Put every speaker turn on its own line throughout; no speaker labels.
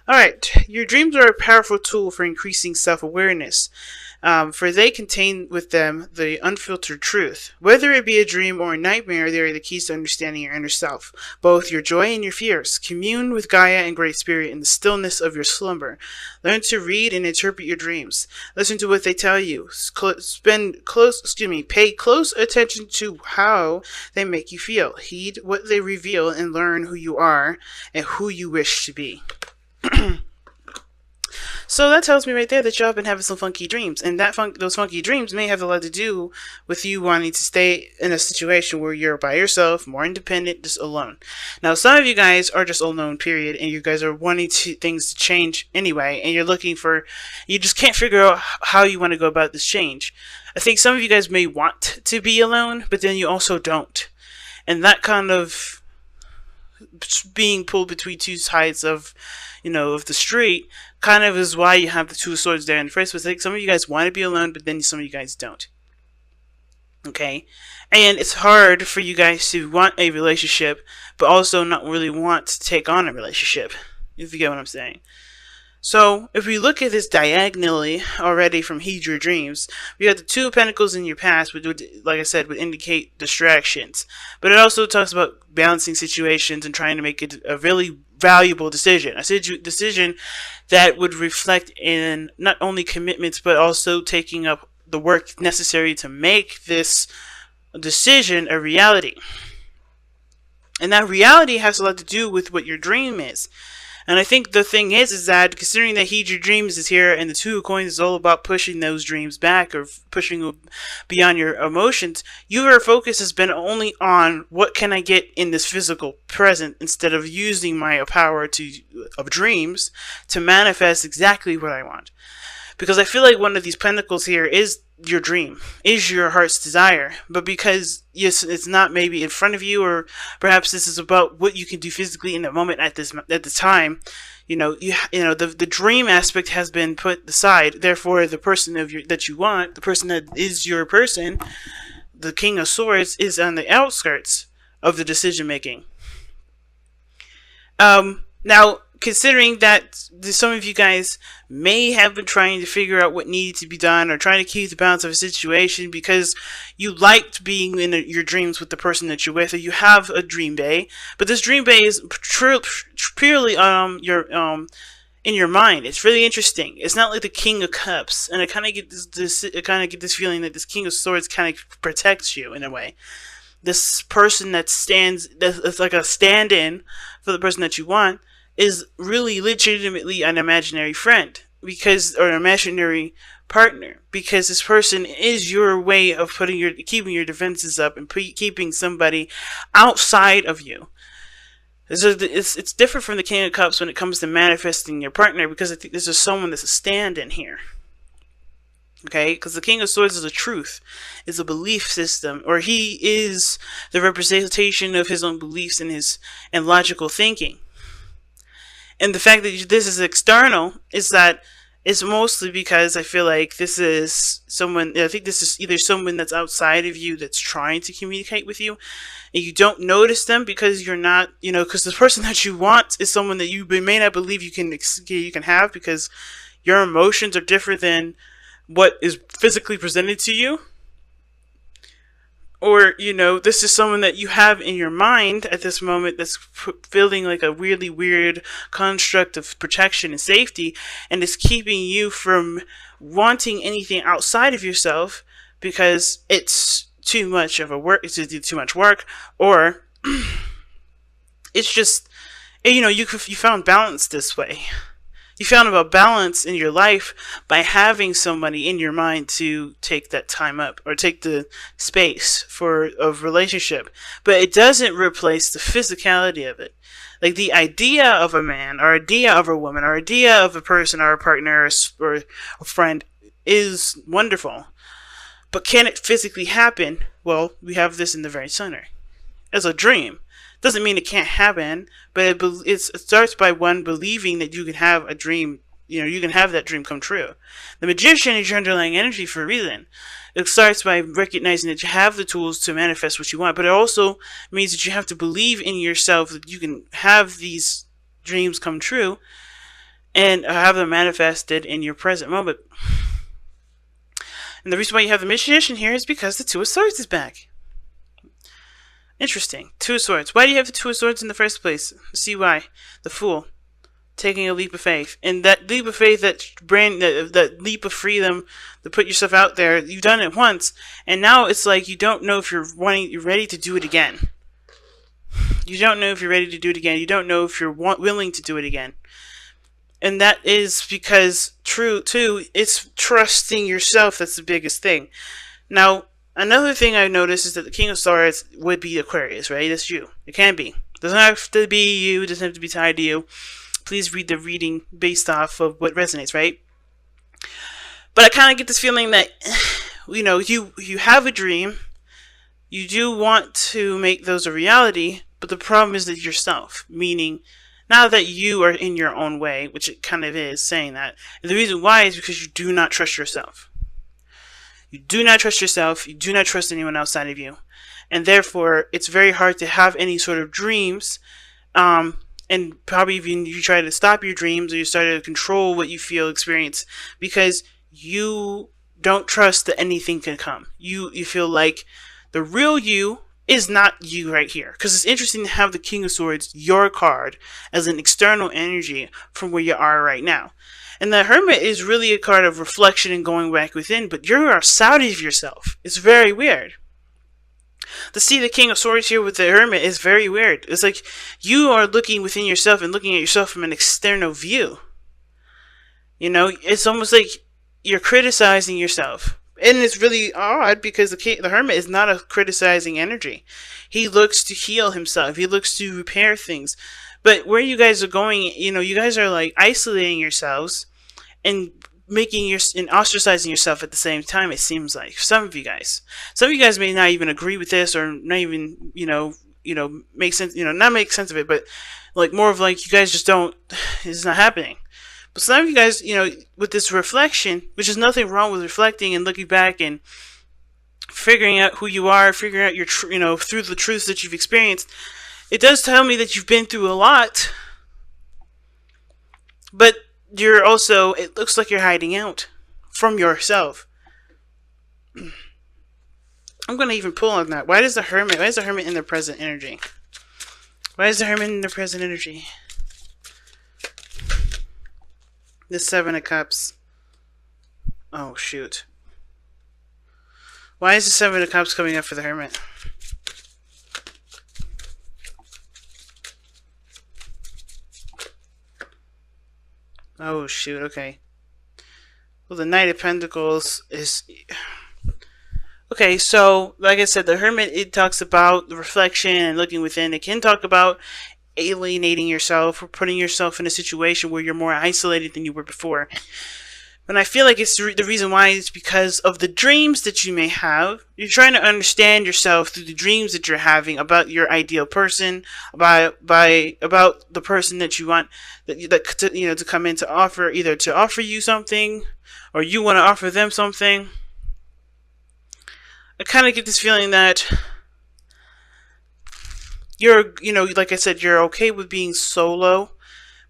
Alright, your dreams are a powerful tool for increasing self-awareness, for they contain with them the unfiltered truth. Whether it be a dream or a nightmare, they are the keys to understanding your inner self, both your joy and your fears. Commune with Gaia and Great Spirit in the stillness of your slumber. Learn to read and interpret your dreams. Listen to what they tell you. Pay close attention to how they make you feel. Heed what they reveal and learn who you are and who you wish to be. So that tells me right there that y'all have been having some funky dreams, and those funky dreams may have a lot to do with you wanting to stay in a situation where you're by yourself, more independent, just alone. Now, some of you guys are just alone, period, and you guys are wanting things to change anyway, and you just can't figure out how you want to go about this change. I think some of you guys may want to be alone, but then you also don't, and that kind of being pulled between two sides of the street kind of is why you have the two swords there in the first place. Like, some of you guys want to be alone, but then some of you guys don't. Okay? And it's hard for you guys to want a relationship, but also not really want to take on a relationship, if you get what I'm saying. So, if we look at this diagonally already from Heed Your Dreams, we got the Two of Pentacles in your past, which would, like I said, would indicate distractions. But it also talks about balancing situations and trying to make it a really valuable decision. A decision that would reflect in not only commitments, but also taking up the work necessary to make this decision a reality. And that reality has a lot to do with what your dream is. And I think the thing is that considering that Heed Your Dreams is here and the Two of Coins is all about pushing those dreams back or pushing beyond your emotions, your focus has been only on what can I get in this physical present instead of using my power of dreams to manifest exactly what I want. Because I feel like one of these pentacles here is your dream, is your heart's desire, but because yes, it's not maybe in front of you, or perhaps this is about what you can do physically in the moment at the time, the dream aspect has been put aside. Therefore, the person that you want, the person that is your person, the King of Swords, is on the outskirts of the decision making. Now, considering that some of you guys may have been trying to figure out what needed to be done or trying to keep the balance of a situation because you liked being in your dreams with the person that you're with, or you have a dream bay, but this dream bay is purely in your mind. It's really interesting. It's not like the King of Cups, and I kind of get this feeling that this King of Swords kind of protects you in a way. This person that's like a stand-in for the person that you want is really legitimately an imaginary friend, or an imaginary partner, because this person is your way of keeping your defenses up and keeping somebody outside of you. It's different from the King of Cups when it comes to manifesting your partner, because I think this is someone that's a stand-in here. Okay, because the King of Swords is a truth, is a belief system, or he is the representation of his own beliefs and logical thinking. And the fact that this is external is that it's mostly because I feel like this is someone, I think this is either someone that's outside of you that's trying to communicate with you, and you don't notice them because you're not, because the person that you want is someone that you may not believe you can have, because your emotions are different than what is physically presented to you. Or, this is someone that you have in your mind at this moment that's feeling like a really weird construct of protection and safety, and is keeping you from wanting anything outside of yourself because it's too much too much work, or it's just, you found balance this way. You found about balance in your life by having somebody in your mind to take that time up, or take the space for a relationship. But it doesn't replace the physicality of it. Like, the idea of a man, or idea of a woman, or idea of a person, or a partner, or a friend is wonderful. But can it physically happen? Well, we have this in the very center. As a dream. Doesn't mean it can't happen, but it starts by one believing that you can have a dream, you can have that dream come true. The Magician is your underlying energy for a reason. It starts by recognizing that you have the tools to manifest what you want, but it also means that you have to believe in yourself that you can have these dreams come true, and have them manifested in your present moment. And the reason why you have the magician here is because the Two of Swords is back. Interesting. Two of Swords. Why do you have the Two of Swords in the first place? See why. The Fool. Taking a leap of faith. And that leap of faith, that leap of freedom to put yourself out there, you've done it once. And now it's like you don't know if you're ready to do it again. You don't know if you're ready to do it again. You don't know if you're willing to do it again. And that is because, it's trusting yourself that's the biggest thing. Now, another thing I've noticed is that the King of Swords would be Aquarius, right? That's you. It can be. It doesn't have to be you. It doesn't have to be tied to you. Please read the reading based off of what resonates, right? But I kind of get this feeling that, you have a dream. You do want to make those a reality, but the problem is that yourself, meaning now that you are in your own way, which it kind of is saying that. And the reason why is because you do not trust yourself. You do not trust yourself. You do not trust anyone outside of you. And therefore, it's very hard to have any sort of dreams. And probably even you try to stop your dreams or you start to control what you feel, experience, because you don't trust that anything can come. You feel like the real you is not you right here. Because it's interesting to have the King of Swords, your card, as an external energy from where you are right now. And the Hermit is really a card of reflection and going back within, but you're outside of yourself. It's very weird. To see the King of Swords here with the Hermit is very weird. It's like you are looking within yourself and looking at yourself from an external view. It's almost like you're criticizing yourself. And it's really odd because the Hermit is not a criticizing energy. He looks to heal himself. He looks to repair things. But where you guys are going, you guys are like isolating yourselves and and ostracizing yourself at the same time, it seems like. Some of you guys may not even agree with this or not even, make sense, not make sense of it, but like more of like you guys just don't, it's not happening. But some of you guys, with this reflection, which is nothing wrong with reflecting and looking back and figuring out who you are, figuring out your, through the truths that you've experienced, it does tell me that you've been through a lot. But you're also, it looks like you're hiding out from yourself. I'm going to even pull on that. Why is the Hermit in the present energy? Why is the Hermit in the present energy? The Seven of Cups. Oh, shoot. Why is the Seven of Cups coming up for the Hermit? Oh, shoot, okay. Well, the Knight of Pentacles is... Okay, so, like I said, the Hermit, it talks about the reflection and looking within. It can talk about alienating yourself or putting yourself in a situation where you're more isolated than you were before. And I feel like it's the reason why is because of the dreams that you may have. You're trying to understand yourself through the dreams that you're having about your ideal person, about the person that you want to come in to offer, either to offer you something or you want to offer them something. I kind of get this feeling that you're, like I said, you're okay with being solo,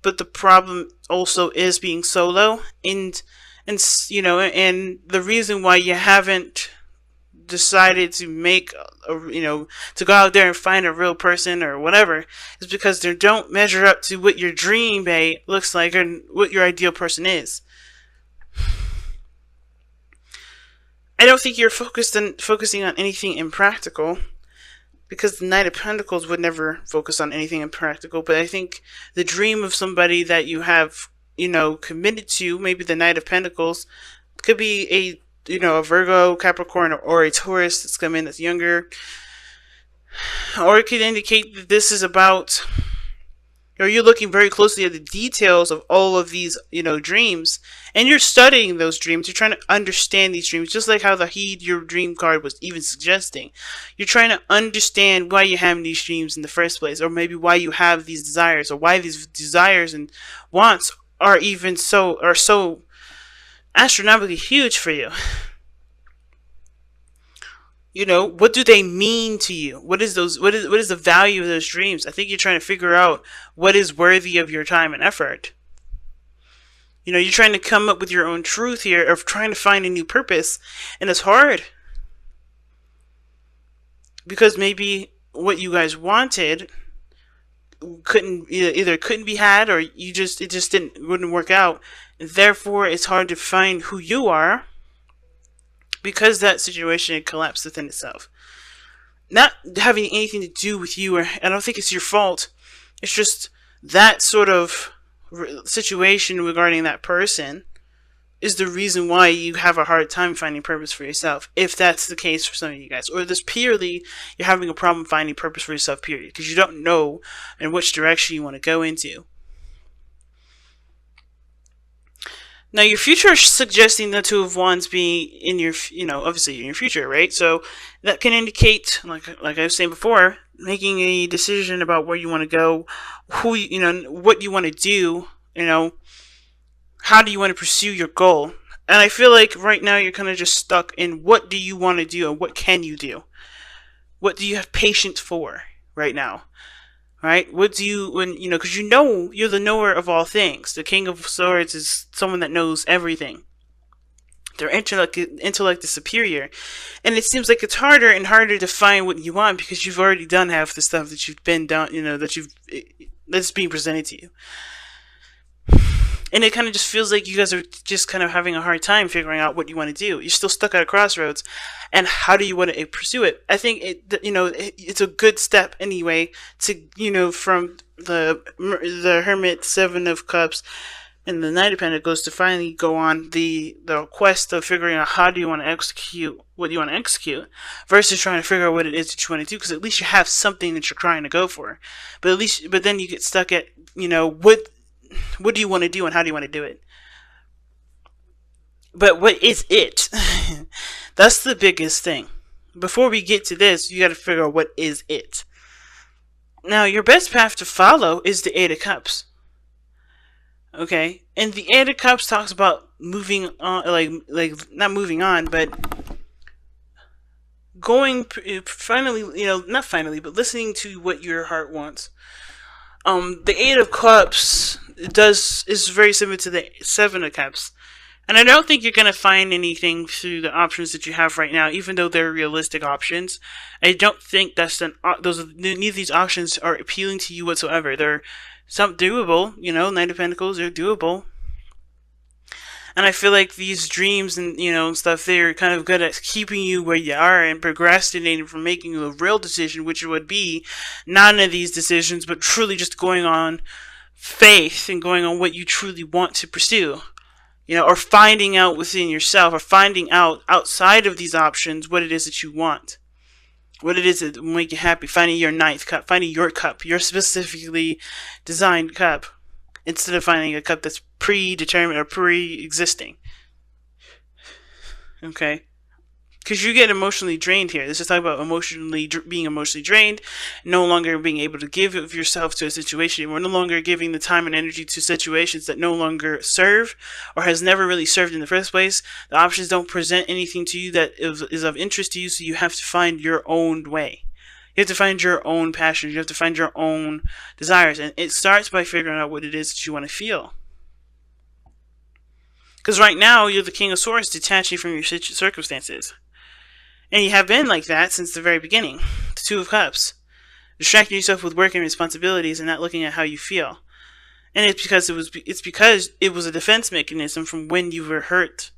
but the problem also is being solo, and the reason why you haven't decided to make, to go out there and find a real person or whatever, is because they don't measure up to what your dream mate looks like and what your ideal person is. I don't think you're focusing on anything impractical, because the Knight of Pentacles would never focus on anything impractical. But I think the dream of somebody that you have, committed to, maybe the Knight of Pentacles, could be a Virgo, Capricorn, or a Taurus that's come in that's younger. Or it could indicate that this is about, or you're looking very closely at the details of all of these, dreams, and you're studying those dreams. You're trying to understand these dreams, just like how the Heed Your Dream card was even suggesting. You're trying to understand why you're having these dreams in the first place, or maybe why you have these desires, or why these desires and wants are so astronomically huge for you. What do they mean to you? What is the value of those dreams? I think you're trying to figure out what is worthy of your time and effort. You know, you're trying to come up with your own truth here, of trying to find a new purpose, and it's hard. Because maybe what you guys wanted either couldn't be had, or it just wouldn't work out. And therefore, it's hard to find who you are, because that situation had collapsed within itself. Not having anything to do with you, or I don't think it's your fault. It's just that sort of situation regarding that person is the reason why you have a hard time finding purpose for yourself, if that's the case for some of you guys. Or this purely, you're having a problem finding purpose for yourself, period, because you don't know in which direction you want to go into. Now, your future is suggesting the Two of Wands being in your, obviously in your future, right? So that can indicate, like I was saying before, making a decision about where you want to go, what you want to do, how do you want to pursue your goal? And I feel like right now you're kind of just stuck in what do you want to do and what can you do? What do you have patience for right now? Right? What do you, because you're the knower of all things. The King of Swords is someone that knows everything. Their intellect is superior. And it seems like it's harder and harder to find what you want, because you've already done half the stuff that you've been done, that's being presented to you. And it kind of just feels like you guys are just kind of having a hard time figuring out what you want to do. You're still stuck at a crossroads. And how do you want to pursue it? I think it's a good step anyway to, from the Hermit, Seven of Cups, and the Knight of Pentacles to finally go on the quest of figuring out how do you want to execute what you want to execute, versus trying to figure out what it is that you want to do, because at least you have something that you're trying to go for. But then you get stuck at, what do you want to do and how do you want to do it? But what is it? That's the biggest thing. Before we get to this, you got to figure out what is it. Now, your best path to follow is the Eight of Cups. Okay? And the Eight of Cups talks about moving on, like not moving on, but going, finally, not finally, but listening to what your heart wants. The Eight of Cups is very similar to the Seven of Cups. And I don't think you're going to find anything through the options that you have right now, even though they're realistic options. I don't think neither of these options are appealing to you whatsoever. They're some doable, Knight of Pentacles, they're doable. And I feel like these dreams and, stuff, they're kind of good at keeping you where you are and procrastinating from making a real decision, which would be none of these decisions, but truly just going on faith and going on what you truly want to pursue. Or finding out within yourself, or finding out outside of these options what it is that you want. What it is that will make you happy. Finding your ninth cup. Finding your cup. Your specifically designed cup. Instead of finding a cup that's predetermined or pre-existing. Okay? Because you get emotionally drained here. This is talking about being emotionally drained, no longer being able to give of yourself to a situation. We're no longer giving the time and energy to situations that no longer serve, or has never really served in the first place. The options don't present anything to you that is of interest to you, so you have to find your own way. You have to find your own passions. You have to find your own desires. And it starts by figuring out what it is that you want to feel. Because right now, you're the King of Swords, detaching from your circumstances. And you have been like that since the very beginning. The Two of Cups. Distracting yourself with work and responsibilities and not looking at how you feel. And it's because it was a defense mechanism from when you were hurt.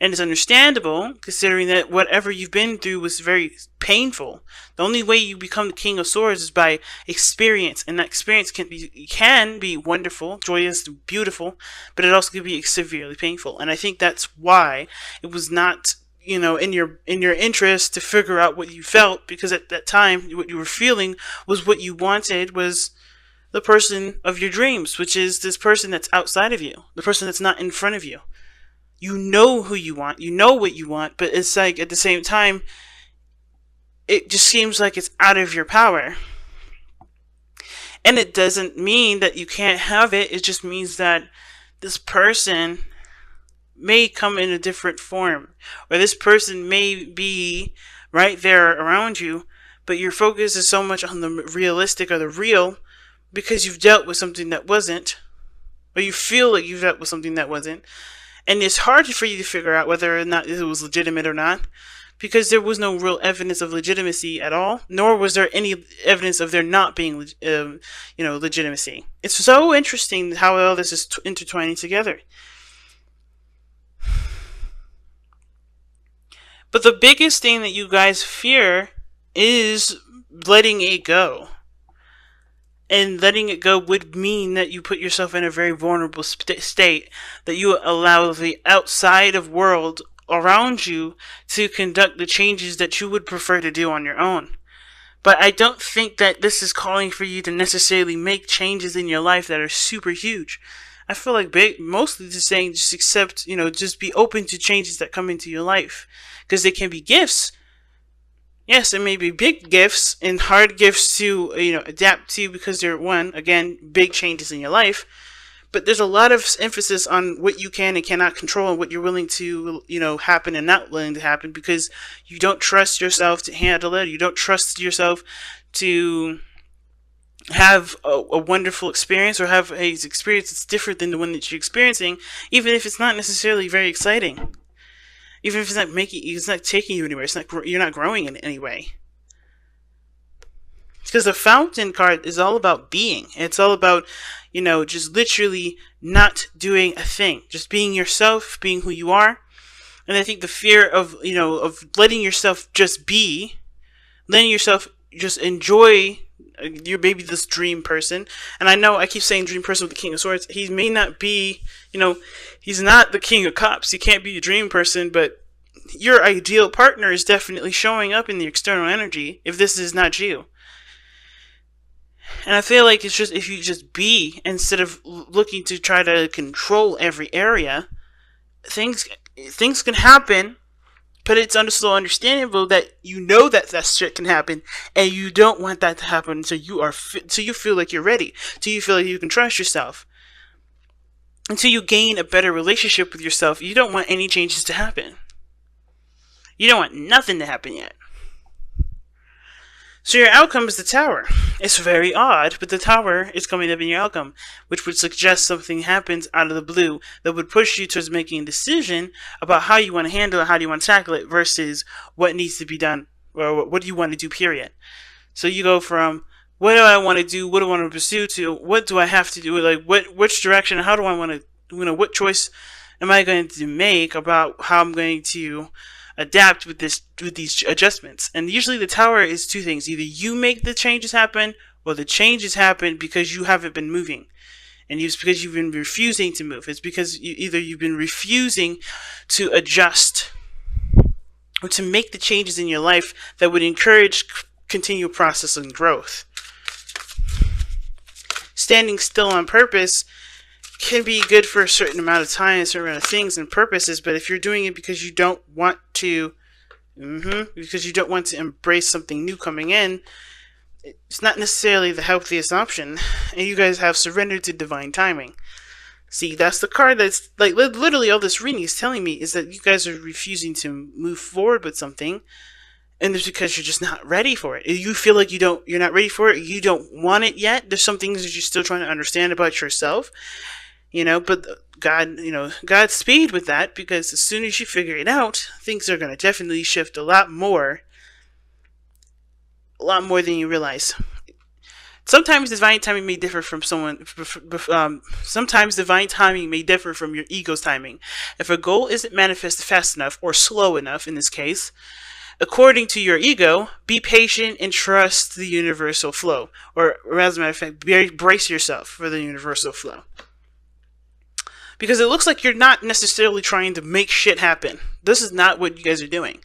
And it's understandable, considering that whatever you've been through was very painful. The only way you become the King of Swords is by experience. And that experience can be wonderful, joyous, beautiful, but it also can be severely painful. And I think that's why it was not in your interest to figure out what you felt, because at that time, what you were feeling was what you wanted was the person of your dreams, which is this person that's outside of you, the person that's not in front of you. You know who you want, you know what you want, but it's like at the same time, it just seems like it's out of your power. And it doesn't mean that you can't have it, it just means that this person may come in a different form, or this person may be right there around you, but your focus is so much on the realistic or the real because you've dealt with something that wasn't, or you feel like you dealt with something that wasn't. And it's hard for you to figure out whether or not it was legitimate or not, because there was no real evidence of legitimacy at all, nor was there any evidence of there not being, legitimacy. It's so interesting how all this is intertwining together. But the biggest thing that you guys fear is letting it go. And letting it go would mean that you put yourself in a very vulnerable state, that you allow the outside of world around you to conduct the changes that you would prefer to do on your own. But I don't think that this is calling for you to necessarily make changes in your life that are super huge. I feel like mostly just saying just accept, just be open to changes that come into your life. Because they can be gifts. Yes, it may be big gifts and hard gifts to, adapt to, because they're, again, big changes in your life. But there's a lot of emphasis on what you can and cannot control, and what you're willing to, happen and not willing to happen, because you don't trust yourself to handle it. You don't trust yourself to have a wonderful experience, or have a experience that's different than the one that you're experiencing, even if it's not necessarily very exciting. Even if it's not taking you anywhere, you're not growing in any way. Because the Fountain card is all about being. It's all about, just literally not doing a thing. Just being yourself, being who you are. And I think the fear of, of letting yourself just be, letting yourself just enjoy, you're maybe this dream person. And I know I keep saying dream person with the King of Swords. He may not be, he's not the King of Cups. He can't be a dream person, but your ideal partner is definitely showing up in the external energy if this is not you. And I feel like it's just, if you just be, instead of looking to try to control every area, things can happen, but it's still understandable that that shit can happen, and you don't want that to happen until you feel like you're ready, until you feel like you can trust yourself, until you gain a better relationship with yourself. You don't want any changes to happen. You don't want nothing to happen yet. So your outcome is the Tower. It's very odd, but the Tower is coming up in your outcome, which would suggest something happens out of the blue that would push you towards making a decision about how you want to handle it, how do you want to tackle it, versus what needs to be done, or what do you want to do, period. So you go from, what do I want to do, what do I want to pursue, to what do I have to do, like which direction, how do I want to, what choice am I going to make about how I'm going to adapt with these adjustments. And usually the Tower is two things: either you make the changes happen, or the changes happen because you haven't been moving, and it's because you've been refusing to move. It's because you've been refusing to adjust or to make the changes in your life that would encourage continual process and growth. Standing still on purpose can be good for a certain amount of time, a certain amount of things and purposes, but if you're doing it because you don't want to, embrace something new coming in, it's not necessarily the healthiest option. And you guys have surrendered to divine timing. See, that's the card that's, like, literally all this reading is telling me is that you guys are refusing to move forward with something, and it's because you're just not ready for it. You feel like you're not ready for it, you don't want it yet. There's some things that you're still trying to understand about yourself. But Godspeed with that, because as soon as you figure it out, things are going to definitely shift a lot more than you realize. Sometimes divine timing may differ from sometimes divine timing may differ from your ego's timing. If a goal isn't manifested fast enough, or slow enough in this case, according to your ego, be patient and trust the universal flow. Or as a matter of fact, brace yourself for the universal flow. Because it looks like you're not necessarily trying to make shit happen. This is not what you guys are doing.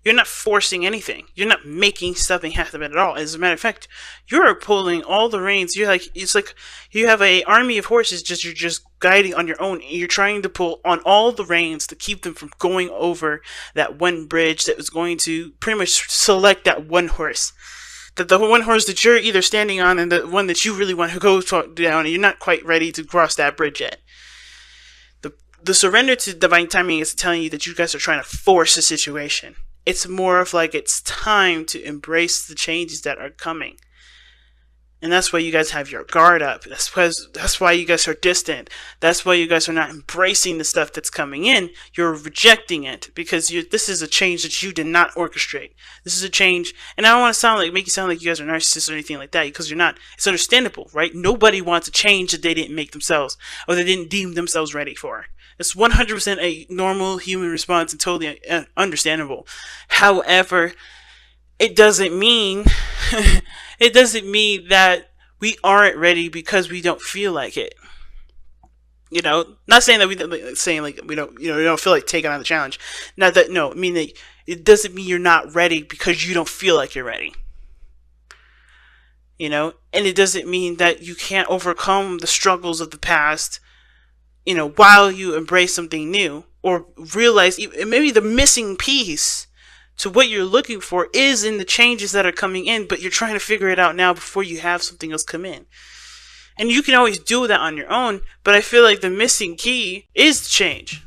You're not forcing anything. You're not making something happen at all. As a matter of fact, you're pulling all the reins. It's like you have an army of horses. You're just guiding on your own. You're trying to pull on all the reins to keep them from going over that one bridge that was going to pretty much select that one horse. The one horse that you're either standing on, and the one that you really want to go down, and you're not quite ready to cross that bridge yet. The surrender to divine timing is telling you that you guys are trying to force a situation. It's more of like it's time to embrace the changes that are coming. And that's why you guys have your guard up. That's why you guys are distant. That's why you guys are not embracing the stuff that's coming in. You're rejecting it because this is a change that you did not orchestrate. This is a change, and I don't want to make you sound like you guys are narcissists or anything like that, because you're not. It's understandable, right? Nobody wants a change that they didn't make themselves or they didn't deem themselves ready for. It's 100% a normal human response and totally understandable. However, it doesn't mean it doesn't mean that we aren't ready because we don't feel like it. Not saying that we don't feel like taking on the challenge. Not that no, I mean that it doesn't mean you're not ready because you don't feel like you're ready. And it doesn't mean that you can't overcome the struggles of the past, while you embrace something new or realize maybe the missing piece to what you're looking for is in the changes that are coming in, but you're trying to figure it out now before you have something else come in. And you can always do that on your own, but I feel like the missing key is change.